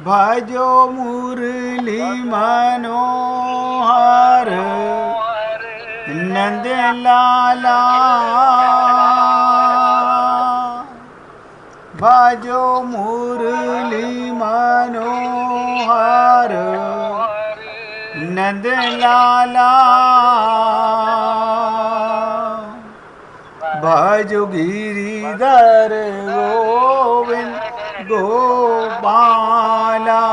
भजो मुरली मनोहर नंद लाला। भजो मुरली मनोहर नंद लाला। भजो गिरिधर गोविंद गोपाला।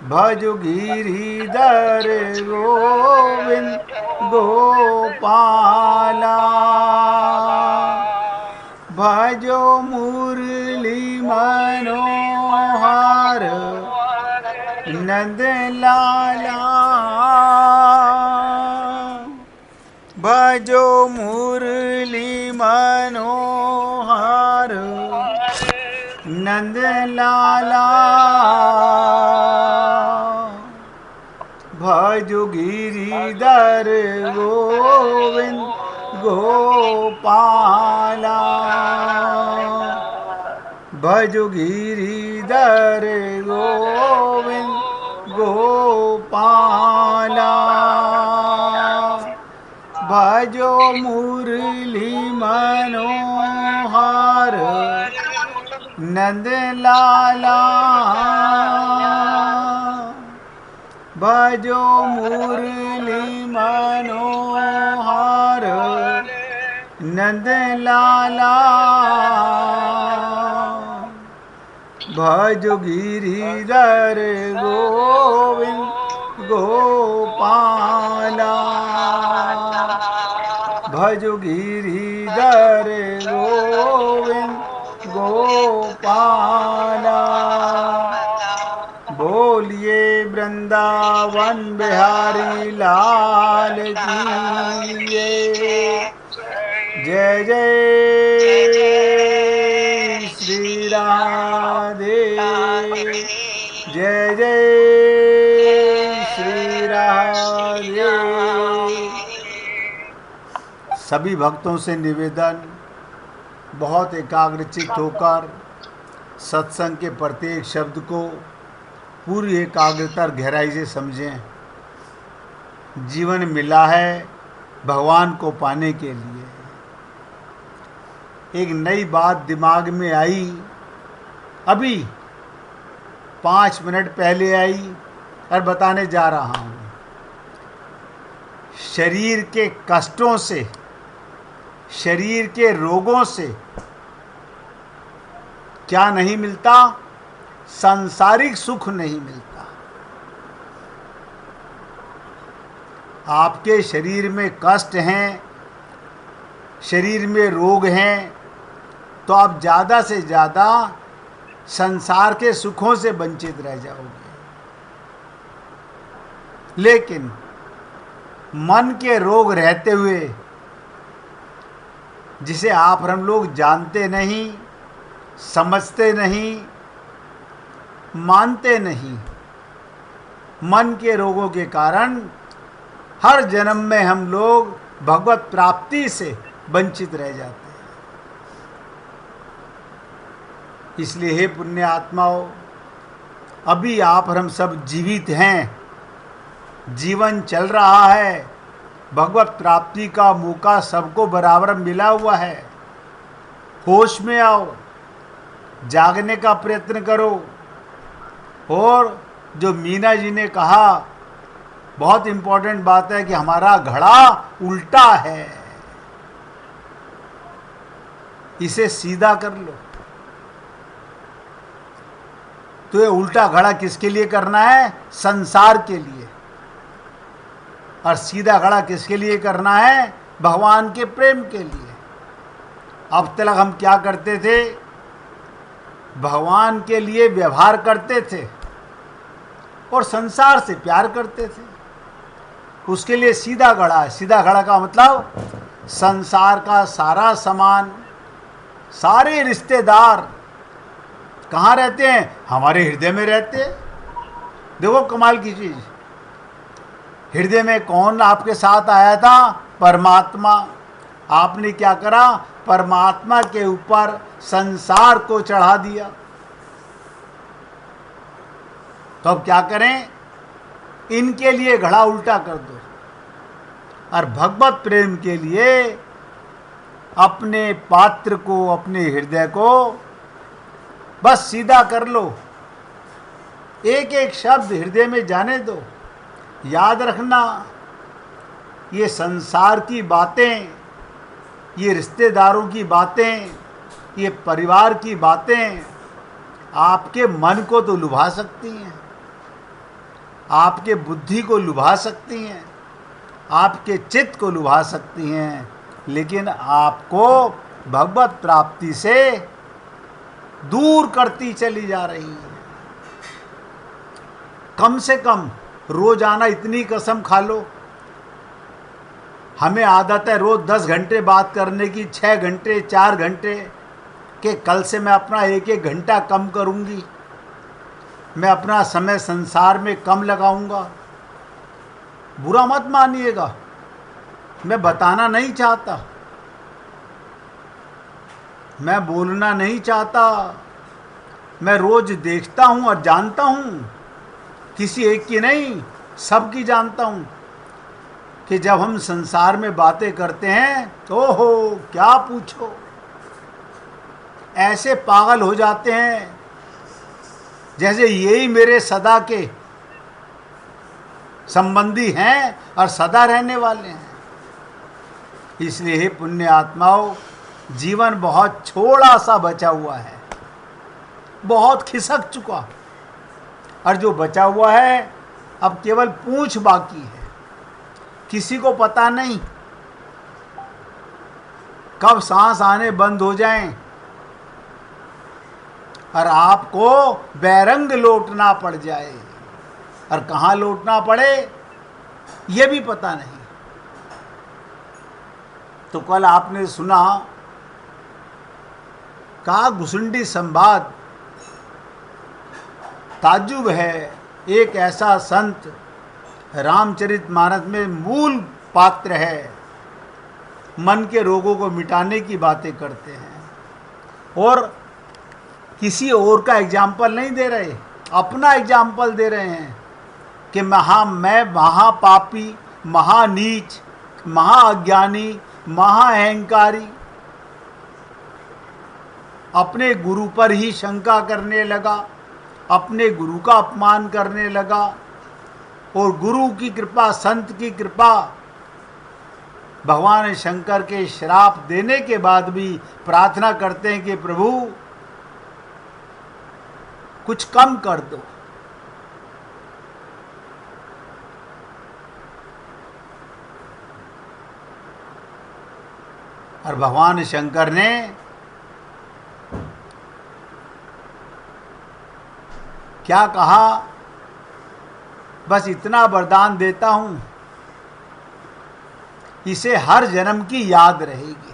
भजो गिरिधर गोविंद गोपाला। भजो मुरली मनोहर नंद लाला। भजो मुरली मनोहर नंद लाला। भजो गिरिधर गोविंद गोपाला। भजो गिरिधर गोविंद गोपाला। भजो मुरली मनोहर नंद लाला। भजो मुरली मनोहर नंद लाला। भजो गिरिधर गोविंद गोपाला। भजो गिरिधर गोविंद गोपाला। बोलिए वृंदावन बिहारी लाल की जय जय श्री राधे। जय जय श्री राधे। सभी भक्तों से निवेदन, बहुत एकाग्रचित होकर सत्संग के प्रत्येक शब्द को पूरी एकाग्रता और गहराई से समझें। जीवन मिला है भगवान को पाने के लिए। एक नई बात दिमाग में आई, अभी 5 मिनट पहले आई और बताने जा रहा हूँ। शरीर के कष्टों से, शरीर के रोगों से क्या नहीं मिलता? सांसारिक सुख नहीं मिलता। आपके शरीर में कष्ट हैं, शरीर में रोग हैं, तो आप ज़्यादा से ज़्यादा संसार के सुखों से वंचित रह जाओगे। लेकिन मन के रोग रहते हुए, जिसे आप और हम लोग जानते नहीं, समझते नहीं, मानते नहीं, मन के रोगों के कारण हर जन्म में हम लोग भगवत प्राप्ति से वंचित रह जाते हैं। इसलिए हे पुण्य आत्माओं, अभी आप और हम सब जीवित हैं, जीवन चल रहा है, भगवत प्राप्ति का मौका सबको बराबर मिला हुआ है। होश में आओ, जागने का प्रयत्न करो। और जो मीना जी ने कहा, बहुत इंपॉर्टेंट बात है कि हमारा घड़ा उल्टा है, इसे सीधा कर लो। तो ये उल्टा घड़ा किसके लिए करना है? संसार के लिए। और सीधा घड़ा किसके लिए करना है? भगवान के प्रेम के लिए। अब तक हम क्या करते थे? भगवान के लिए व्यवहार करते थे और संसार से प्यार करते थे। उसके लिए सीधा घड़ा है। सीधा घड़ा का मतलब संसार का सारा सामान, सारे रिश्तेदार कहाँ रहते हैं? हमारे हृदय में रहते हैं। देखो कमाल की चीज़, हृदय में कौन आपके साथ आया था? परमात्मा। आपने क्या करा? परमात्मा के ऊपर संसार को चढ़ा दिया। तो अब क्या करें, इनके लिए घड़ा उल्टा कर दो और भगवत प्रेम के लिए अपने पात्र को, अपने हृदय को बस सीधा कर लो। एक एक शब्द हृदय में जाने दो। याद रखना, ये संसार की बातें, ये रिश्तेदारों की बातें, ये परिवार की बातें आपके मन को तो लुभा सकती हैं, आपके बुद्धि को लुभा सकती हैं, आपके चित्त को लुभा सकती हैं, लेकिन आपको भगवत प्राप्ति से दूर करती चली जा रही है। कम से कम रोजाना इतनी कसम खा लो। हमें आदत है रोज 10 घंटे बात करने की, 6 घंटे 4 घंटे के, कल से मैं अपना 1-1 घंटा कम करूंगी। मैं अपना समय संसार में कम लगाऊंगा। बुरा मत मानिएगा, मैं बताना नहीं चाहता, मैं बोलना नहीं चाहता। मैं रोज देखता हूं और जानता हूं, किसी एक की नहीं, सबकी जानता हूं कि जब हम संसार में बातें करते हैं तो ओहो क्या पूछो, ऐसे पागल हो जाते हैं जैसे यही मेरे सदा के संबंधी हैं और सदा रहने वाले हैं। इसलिए हे पुण्य आत्माओं, जीवन बहुत छोड़ा सा बचा हुआ है, बहुत खिसक चुका, और जो बचा हुआ है अब केवल पूंछ बाकी है। किसी को पता नहीं कब सांस आने बंद हो जाएं और आपको बैरंग लौटना पड़ जाए, और कहाँ लौटना पड़े ये भी पता नहीं। तो कल आपने सुना, कहा घुसुंडी संवाद ताज्जुब है, एक ऐसा संत रामचरितमानस में मूल पात्र है, मन के रोगों को मिटाने की बातें करते हैं और किसी और का एग्जाम्पल नहीं दे रहे, अपना एग्जाम्पल दे रहे हैं कि मैं महापापी, महानीच, महाअज्ञानी, महाअहंकारी, अपने गुरु पर ही शंका करने लगा, अपने गुरु का अपमान करने लगा, और गुरु की कृपा, संत की कृपा, भगवान शंकर के श्राप देने के बाद भी प्रार्थना करते हैं कि प्रभु कुछ कम कर दो। और भगवान शंकर ने क्या कहा, बस इतना वरदान देता हूं, इसे हर जन्म की याद रहेगी।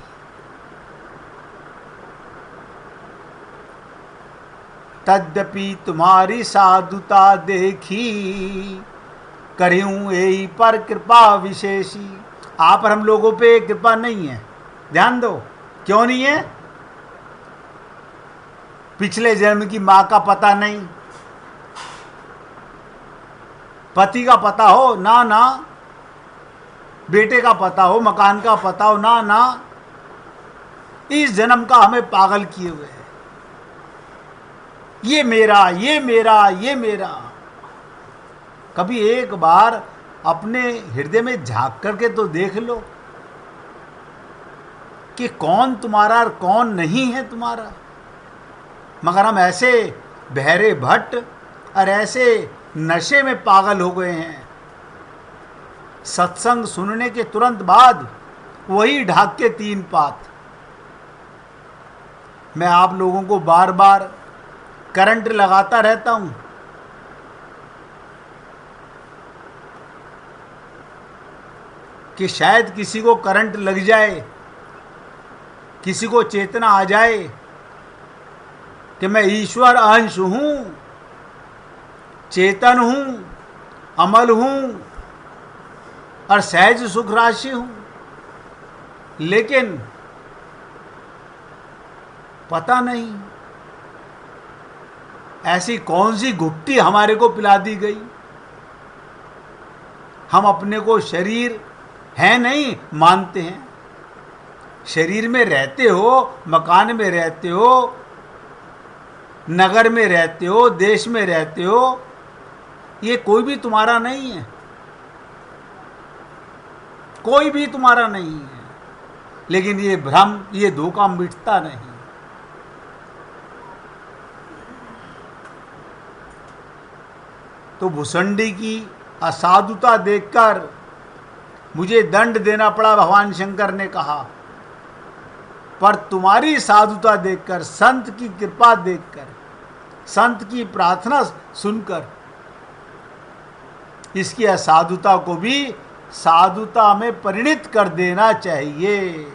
तद्यपि तुम्हारी साधुता देखी, करूं यही पर कृपा विशेषी। आप पर हम लोगों पे कृपा नहीं है, ध्यान दो। क्यों नहीं है? पिछले जन्म की माँ का पता नहीं, पति का पता हो ना ना, बेटे का पता हो, मकान का पता हो ना ना, इस जन्म का हमें पागल किए हुए है। ये मेरा, ये मेरा, ये मेरा। कभी एक बार अपने हृदय में झांक करके तो देख लो कि कौन तुम्हारा और कौन नहीं है तुम्हारा। मगर हम ऐसे बहरे भट्ट और ऐसे नशे में पागल हो गए हैं, सत्संग सुनने के तुरंत बाद वही ढाक के 3 पात। मैं आप लोगों को बार बार करंट लगाता रहता हूं कि शायद किसी को करंट लग जाए, किसी को चेतना आ जाए कि मैं ईश्वर अंश हूं, चेतन हूं, अमल हूं और सहज सुख राशि हूं। लेकिन पता नहीं ऐसी कौन सी घुट्टी हमारे को पिला दी गई? हम अपने को शरीर है नहीं मानते हैं। शरीर में रहते हो, मकान में रहते हो, नगर में रहते हो, देश में रहते हो, ये कोई भी तुम्हारा नहीं है, कोई भी तुम्हारा नहीं है। लेकिन ये भ्रम, ये धोखा मिटता नहीं। तो भुसंडी की असाधुता देखकर मुझे दंड देना पड़ा, भगवान शंकर ने कहा। पर तुम्हारी साधुता देखकर, संत की कृपा देखकर, संत की प्रार्थना सुनकर, इसकी असाधुता को भी साधुता में परिणित कर देना चाहिए।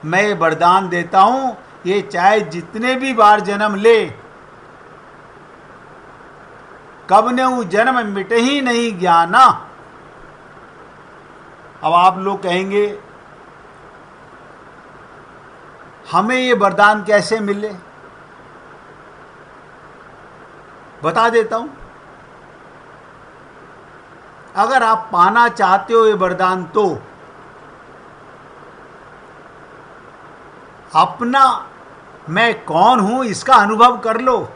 मैं वरदान देता हूं, ये चाहे जितने भी बार जन्म ले, कब ने वो जन्म मिटे ही नहीं ज्ञाना। अब आप लोग कहेंगे हमें ये वरदान कैसे मिले? बता देता हूं। अगर आप पाना चाहते हो ये वरदान, तो अपना मैं कौन हूं इसका अनुभव कर लो।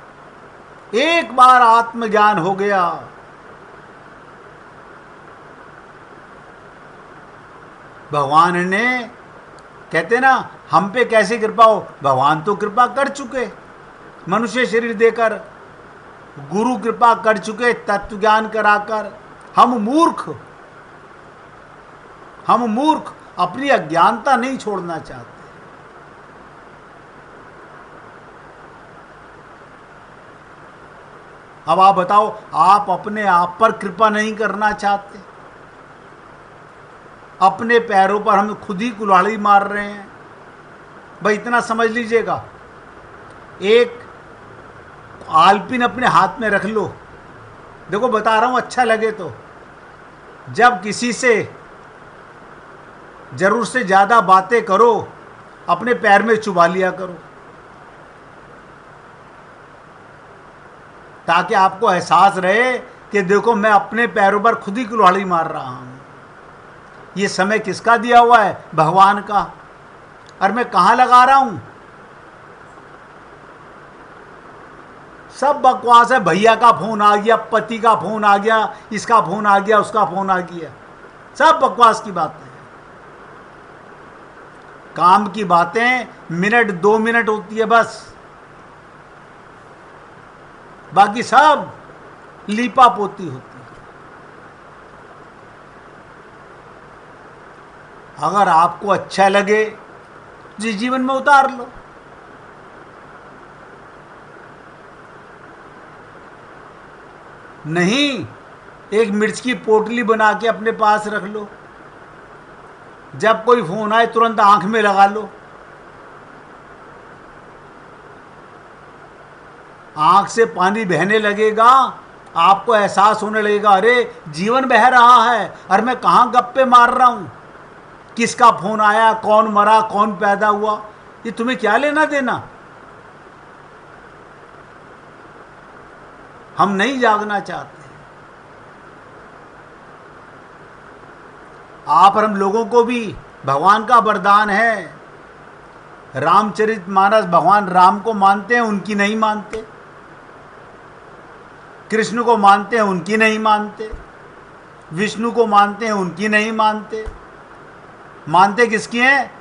एक बार आत्मज्ञान हो गया, भगवान ने, कहते ना हम पे कैसे कृपा हो, भगवान तो कृपा कर चुके, मनुष्य शरीर देकर, गुरु कृपा कर चुके तत्व ज्ञान कराकर। हम मूर्ख अपनी अज्ञानता नहीं छोड़ना चाहते। अब आप बताओ, आप अपने आप पर कृपा नहीं करना चाहते? अपने पैरों पर हम खुद ही कुल्हाड़ी मार रहे हैं। भाई इतना समझ लीजिएगा, एक आलपिन अपने हाथ में रख लो। देखो बता रहा हूं, अच्छा लगे तो। जब किसी से जरूरत से ज़्यादा बातें करो, अपने पैर में चुभा लिया करो, ताकि आपको एहसास रहे कि देखो मैं अपने पैरों पर खुद ही कुल्हाड़ी मार रहा हूं। ये समय किसका दिया हुआ है? भगवान का। और मैं कहां लगा रहा हूं? सब बकवास है। भैया का फोन आ गया, पति का फोन आ गया, इसका फोन आ गया, उसका फोन आ गया, सब बकवास की बातें हैं। काम की बातें मिनट 2 मिनट होती है बस, बाकी सब लीपा पोती होती है। अगर आपको अच्छा लगे तो जीवन में उतार लो। नहीं, एक मिर्च की पोटली बना के अपने पास रख लो। जब कोई फोन आए तुरंत आंख में लगा लो। आंख से पानी बहने लगेगा, आपको एहसास होने लगेगा, अरे जीवन बह रहा है और मैं कहाँ गप्पे मार रहा हूँ। किसका फोन आया, कौन मरा, कौन पैदा हुआ, ये तुम्हें क्या लेना देना। हम नहीं जागना चाहते। आप और हम लोगों को भी भगवान का वरदान है। रामचरितमानस भगवान राम को मानते हैं, उनकी नहीं मानते। कृष्ण को मानते हैं, उनकी नहीं मानते। विष्णु को मानते हैं, उनकी नहीं मानते। मानते किसकी हैं?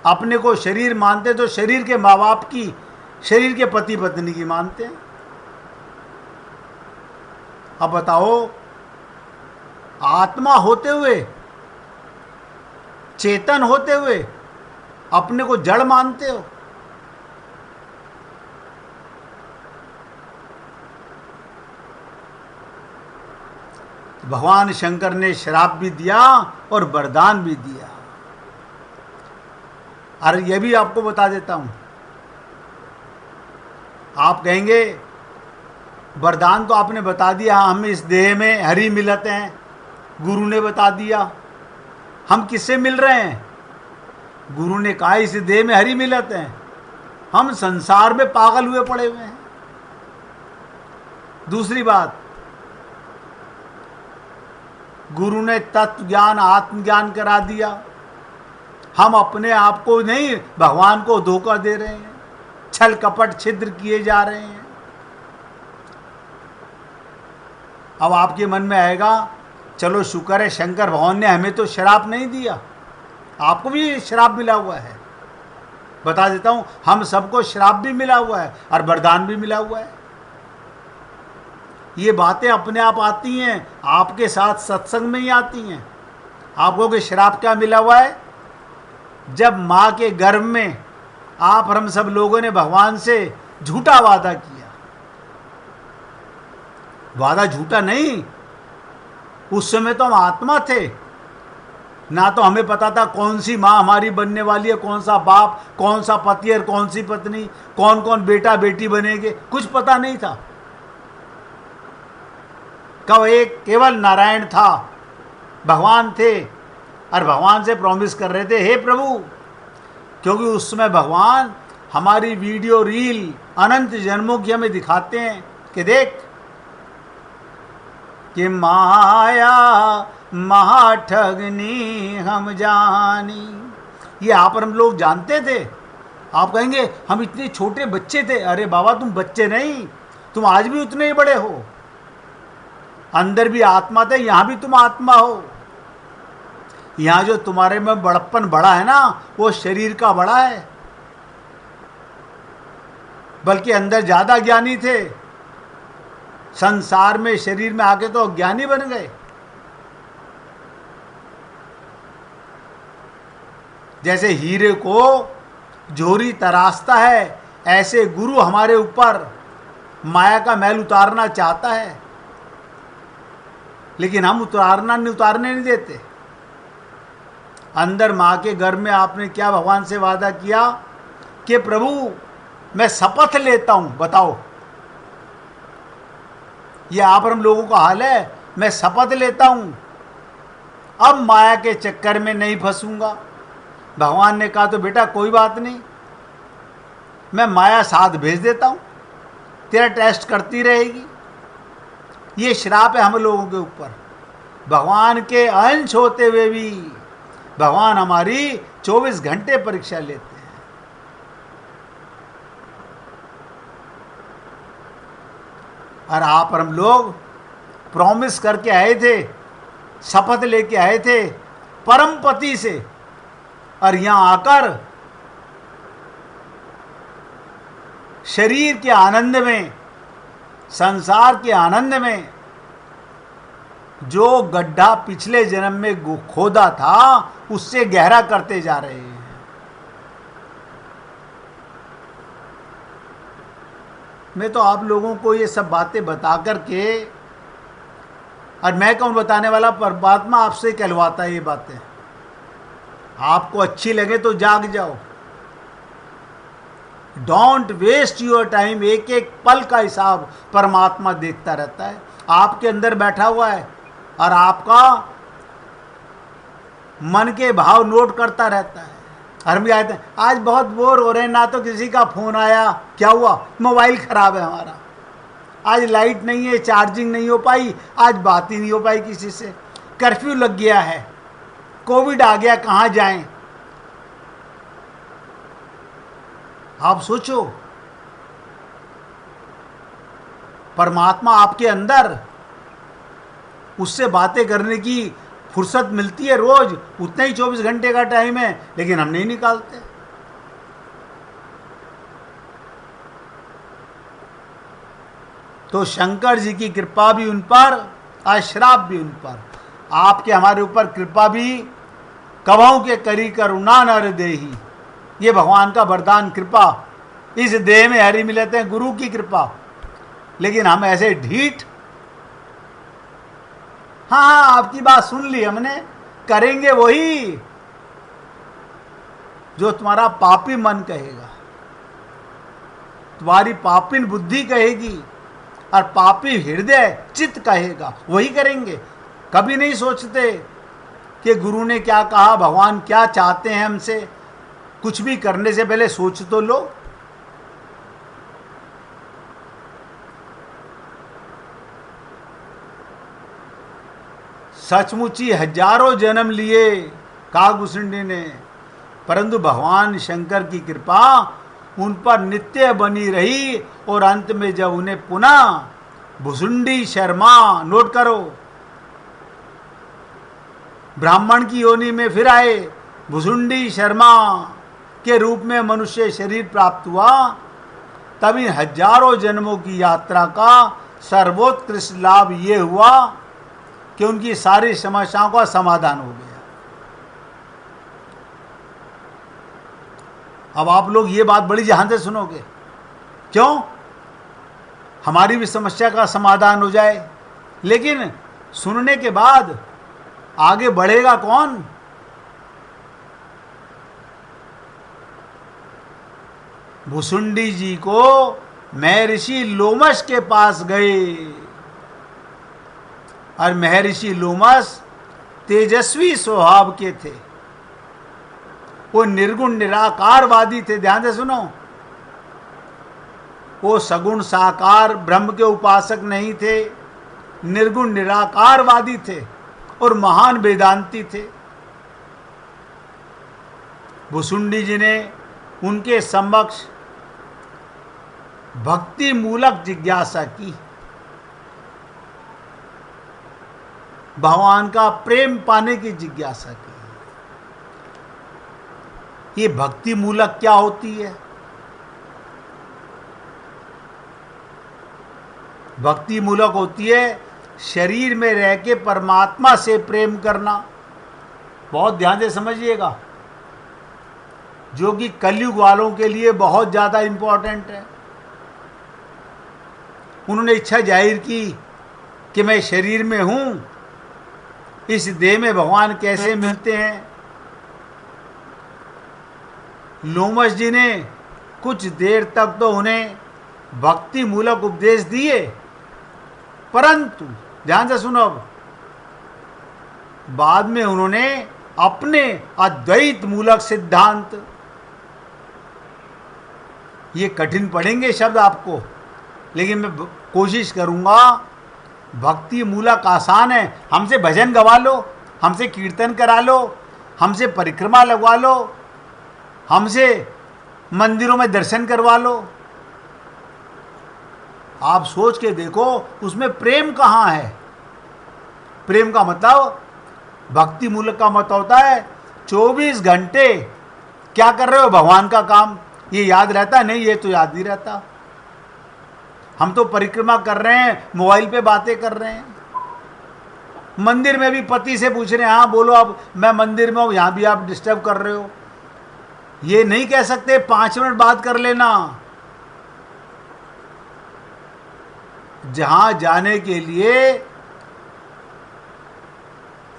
अपने को शरीर मानते तो शरीर के माँ बाप की, शरीर के पति पत्नी की मानते हैं। अब बताओ, आत्मा होते हुए, चेतन होते हुए अपने को जड़ मानते हो। भगवान शंकर ने श्राप भी दिया और वरदान भी दिया। अरे यह भी आपको बता देता हूं। आप कहेंगे वरदान तो आपने बता दिया, हम इस देह में हरि मिलते हैं, गुरु ने बता दिया। हम किससे मिल रहे हैं? गुरु ने कहा इस देह में हरि मिलते हैं। हम संसार में पागल हुए पड़े हुए हैं। दूसरी बात, गुरु ने तत्व ज्ञान आत्मज्ञान करा दिया, हम अपने आप को नहीं भगवान को धोखा दे रहे हैं, छल कपट छिद्र किए जा रहे हैं। अब आपके मन में आएगा, चलो शुक्र है शंकर भगवान ने हमें तो श्राप नहीं दिया, आपको भी श्राप मिला हुआ है। बता देता हूं, हम सबको श्राप भी मिला हुआ है और वरदान भी मिला हुआ है। ये बातें अपने आप आती हैं, आपके साथ सत्संग में ही आती हैं। आपको कि श्राप क्या मिला हुआ है? जब माँ के गर्भ में आप और हम सब लोगों ने भगवान से झूठा वादा किया। वादा झूठा नहीं, उस समय तो हम आत्मा थे, ना तो हमें पता था कौन सी माँ हमारी बनने वाली है, कौन सा बाप, कौन सा पति और कौन सी पत्नी, कौन कौन बेटा बेटी बनेंगे, कुछ पता नहीं था। कब एक केवल नारायण था, भगवान थे और भगवान से प्रॉमिस कर रहे थे, हे प्रभु, क्योंकि उस समय भगवान हमारी वीडियो रील अनंत जन्मों की हमें दिखाते हैं कि देख कि माया महाठगनी हम जानी। ये आप और हम लोग जानते थे। आप कहेंगे हम इतने छोटे बच्चे थे। अरे बाबा, तुम बच्चे नहीं, तुम आज भी उतने ही बड़े हो। अंदर भी आत्मा थे, यहां भी तुम आत्मा हो। यहां जो तुम्हारे में बड़प्पन बड़ा है ना, वो शरीर का बड़ा है, बल्कि अंदर ज्यादा ज्ञानी थे। संसार में शरीर में आके तो अज्ञानी बन गए। जैसे हीरे को जोरी तराशता है, ऐसे गुरु हमारे ऊपर माया का मैल उतारना चाहता है, लेकिन हम उतारने नहीं देते। अंदर माँ के गर्भ में आपने क्या भगवान से वादा किया कि प्रभु मैं शपथ लेता हूं। बताओ, ये आप और हम लोगों का हाल है। मैं शपथ लेता हूं, अब माया के चक्कर में नहीं फंसूंगा। भगवान ने कहा तो बेटा कोई बात नहीं, मैं माया साथ भेज देता हूं, तेरा टेस्ट करती रहेगी। ये श्राप है हम लोगों के ऊपर। भगवान के अंश होते हुए भी भगवान हमारी 24 घंटे परीक्षा लेते हैं। और आप और हम लोग प्रॉमिस करके आए थे, शपथ लेके आए थे परमपति से, और यहां आकर शरीर के आनंद में, संसार के आनंद में जो गड्ढा पिछले जन्म में खोदा था उससे गहरा करते जा रहे हैं। मैं तो आप लोगों को ये सब बातें बता करके, और मैं कौन बताने वाला, परमात्मा आपसे कहलवाता है ये बातें। आपको अच्छी लगे तो जाग जाओ। Don't waste your time. एक एक पल का हिसाब परमात्मा देखता रहता है, आपके अंदर बैठा हुआ है और आपका मन के भाव नोट करता रहता है। हम भी आते हैं, आज बहुत बोर हो रहे हैं, ना तो किसी का फोन आया, क्या हुआ, मोबाइल खराब है हमारा, आज लाइट नहीं है, चार्जिंग नहीं हो पाई, आज बात ही नहीं हो पाई किसी से, कर्फ्यू लग गया है, कोविड आ गया, कहाँ जाएं। आप सोचो, परमात्मा आपके अंदर, उससे बातें करने की फुर्सत मिलती है रोज, उतना ही 24 घंटे का टाइम है, लेकिन हम नहीं निकालते। तो शंकर जी की कृपा भी उन पर, अश्राप भी उन पर। आपके हमारे ऊपर कृपा भी, कभों के करी करुणा नर देही, ये भगवान का वरदान कृपा। इस देह में हरि मिलते हैं, गुरु की कृपा। लेकिन हम ऐसे ढीठ, हाँ आपकी बात सुन ली हमने, करेंगे वही जो तुम्हारा पापी मन कहेगा, तुम्हारी पापिन बुद्धि कहेगी और पापी हृदय चित्त कहेगा, वही करेंगे। कभी नहीं सोचते कि गुरु ने क्या कहा, भगवान क्या चाहते हैं हमसे। कुछ भी करने से पहले सोच तो लो। सचमुच ही हजारों जन्म लिए कहा भुसुंडी ने, परंतु भगवान शंकर की कृपा उन पर नित्य बनी रही और अंत में जब उन्हें पुनः भुसुंडी शर्मा, नोट करो, ब्राह्मण की योनि में फिर आए, भुसुंडी शर्मा के रूप में मनुष्य शरीर प्राप्त हुआ, तब इन हजारों जन्मों की यात्रा का सर्वोत्कृष्ट लाभ ये हुआ कि उनकी सारी समस्याओं का समाधान हो गया। अब आप लोग ये बात बड़ी ध्यान से सुनोगे, क्यों? हमारी भी समस्या का समाधान हो जाए, लेकिन सुनने के बाद आगे बढ़ेगा कौन? भुसुंडी जी को महर्षि लोमश के पास गए और महर्षि लोमश तेजस्वी स्वभाव के थे, वो निर्गुण निराकारवादी थे। ध्यान से सुनो, वो सगुण साकार ब्रह्म के उपासक नहीं थे, निर्गुण निराकारवादी थे और महान वेदांती थे। भुसुंडी जी ने उनके समक्ष भक्ति मूलक जिज्ञासा की, भगवान का प्रेम पाने की जिज्ञासा की। ये भक्ति मूलक क्या होती है? भक्ति मूलक होती है शरीर में रह के परमात्मा से प्रेम करना। बहुत ध्यान से समझिएगा, जो कि कलयुग वालों के लिए बहुत ज़्यादा इंपॉर्टेंट है। उन्होंने इच्छा जाहिर की कि मैं शरीर में हूँ, इस देह में भगवान कैसे मिलते हैं। लोमश जी ने कुछ देर तक तो उन्हें भक्ति मूलक उपदेश दिए, परंतु ध्यान से सुनो, अब बाद में उन्होंने अपने अद्वैत मूलक सिद्धांत, ये कठिन पड़ेंगे शब्द आपको, लेकिन मैं कोशिश करूंगा। भक्ति मूलक आसान है, हमसे भजन गवा लो, हमसे कीर्तन करा लो, हमसे परिक्रमा लगवा लो, हमसे मंदिरों में दर्शन करवा लो। आप सोच के देखो उसमें प्रेम कहाँ है? प्रेम का मतलब, भक्ति मूलक का मतलब होता है 24 घंटे क्या कर रहे हो? भगवान का काम। ये याद रहता नहीं? ये तो याद नहीं रहता। हम तो परिक्रमा कर रहे हैं, मोबाइल पे बातें कर रहे हैं, मंदिर में भी पति से पूछ रहे हैं, हाँ बोलो, अब मैं मंदिर में हूँ, यहाँ भी आप डिस्टर्ब कर रहे हो। ये नहीं कह सकते 5 मिनट बात कर लेना। जहां जाने के लिए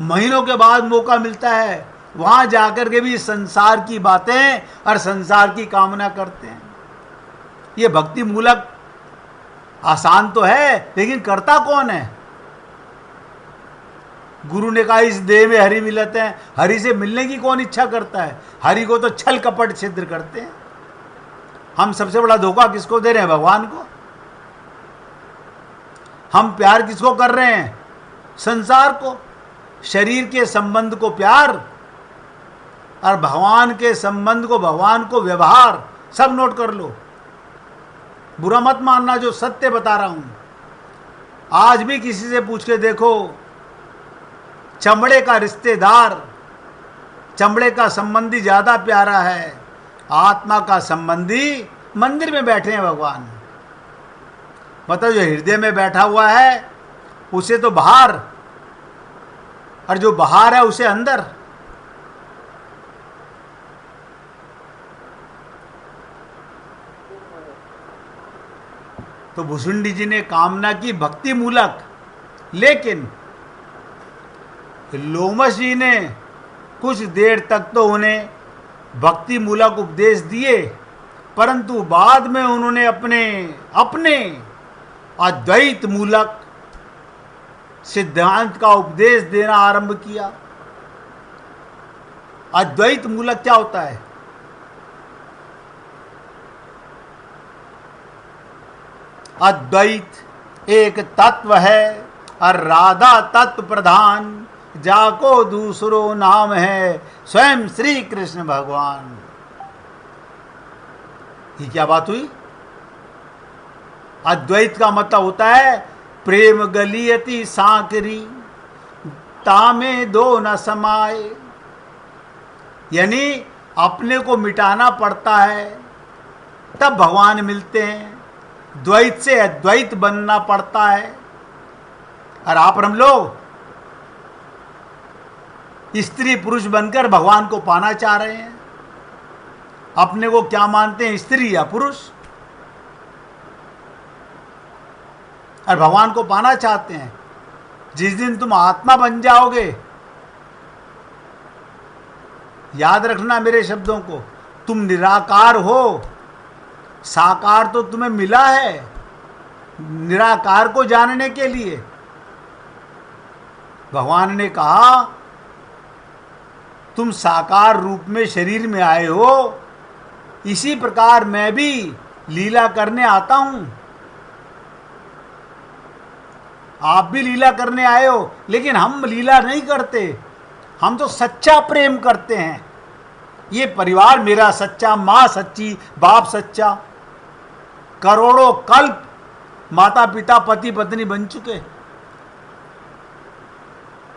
महीनों के बाद मौका मिलता है, वहां जाकर के भी संसार की बातें और संसार की कामना करते हैं। ये भक्ति मूलक आसान तो है, लेकिन करता कौन है? गुरु ने कहा इस देह में हरि मिलते हैं। हरि से मिलने की कौन इच्छा करता है? हरि को तो छल कपट छिद्र करते हैं। हम सबसे बड़ा धोखा किसको दे रहे हैं? भगवान को। हम प्यार किसको कर रहे हैं? संसार को। शरीर के संबंध को प्यार और भगवान के संबंध को, भगवान को व्यवहार। सब नोट कर लो, बुरा मत मानना, जो सत्य बता रहा हूं। आज भी किसी से पूछ के देखो, चमड़े का रिश्तेदार, चमड़े का संबंधी ज्यादा प्यारा है, आत्मा का संबंधी मंदिर में बैठे हैं भगवान। मतलब जो हृदय में बैठा हुआ है उसे तो बाहर, और जो बाहर है उसे अंदर। तो भुसुंडी जी ने कामना की भक्ति मूलक, लेकिन लोमश जी ने कुछ देर तक तो उन्हें भक्ति मूलक उपदेश दिए, परंतु बाद में उन्होंने अपने अद्वैत मूलक सिद्धांत का उपदेश देना आरंभ किया। अद्वैत मूलक क्या होता है? अद्वैत एक तत्व है और राधा तत्व प्रधान, जाको दूसरो नाम है स्वयं श्री कृष्ण भगवान। ये क्या बात हुई? अद्वैत का मतलब होता है प्रेम गलियति सांकरी तामे दो न समाए, यानी अपने को मिटाना पड़ता है तब भगवान मिलते हैं, द्वैत से अद्वैत बनना पड़ता है। और आप हम लोग स्त्री पुरुष बनकर भगवान को पाना चाह रहे हैं। अपने को क्या मानते हैं, स्त्री या पुरुष? और भगवान को पाना चाहते हैं। जिस दिन तुम आत्मा बन जाओगे, याद रखना मेरे शब्दों को, तुम निराकार हो, साकार तो तुम्हें मिला है निराकार को जानने के लिए। भगवान ने कहा तुम साकार रूप में शरीर में आए हो, इसी प्रकार मैं भी लीला करने आता हूं। आप भी लीला करने आए हो, लेकिन हम लीला नहीं करते, हम तो सच्चा प्रेम करते हैं। ये परिवार मेरा सच्चा, माँ सच्ची, बाप सच्चा, करोड़ों कल्प माता पिता पति पत्नी बन चुके,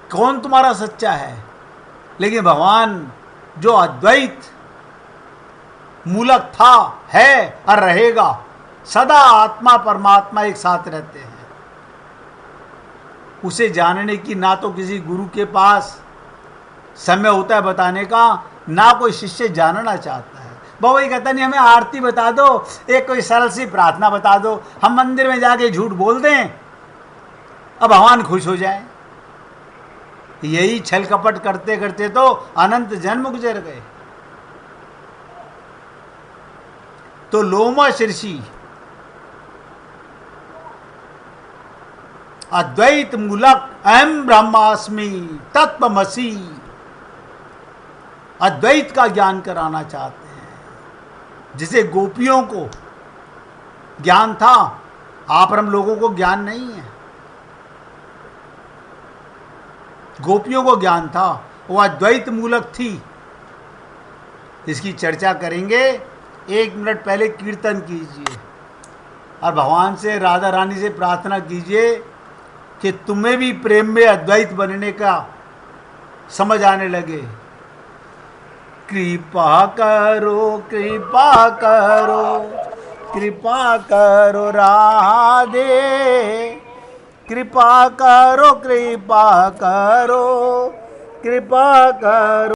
कौन तुम्हारा सच्चा है? लेकिन भगवान जो अद्वैत मूलक था, है और रहेगा, सदा आत्मा परमात्मा एक साथ रहते हैं, उसे जानने की ना तो किसी गुरु के पास समय होता है बताने का, ना कोई शिष्य जानना चाहता है। बाबा ये कहता नहीं हमें आरती बता दो, एक कोई सरल सी प्रार्थना बता दो, हम मंदिर में जाके झूठ बोल दें, अब भगवान खुश हो जाए। यही छल कपट करते करते तो अनंत जन्म गुजर गए। तो लोमा शीर्षी अद्वैत मूलक अहम ब्रह्मास्मि तत्वमसि, अद्वैत का ज्ञान कराना चाहते हैं। जिसे गोपियों को ज्ञान था, आप हम लोगों को ज्ञान नहीं है। गोपियों को ज्ञान था, वो अद्वैत मूलक थी। इसकी चर्चा करेंगे। 1 मिनट पहले कीर्तन कीजिए और भगवान से, राधा रानी से प्रार्थना कीजिए कि तुम्हें भी प्रेम में अद्वैत बनने का समझ आने लगे। कृपा करो, कृपा करो, कृपा करो राधे, कृपा करो, कृपा करो, कृपा करो।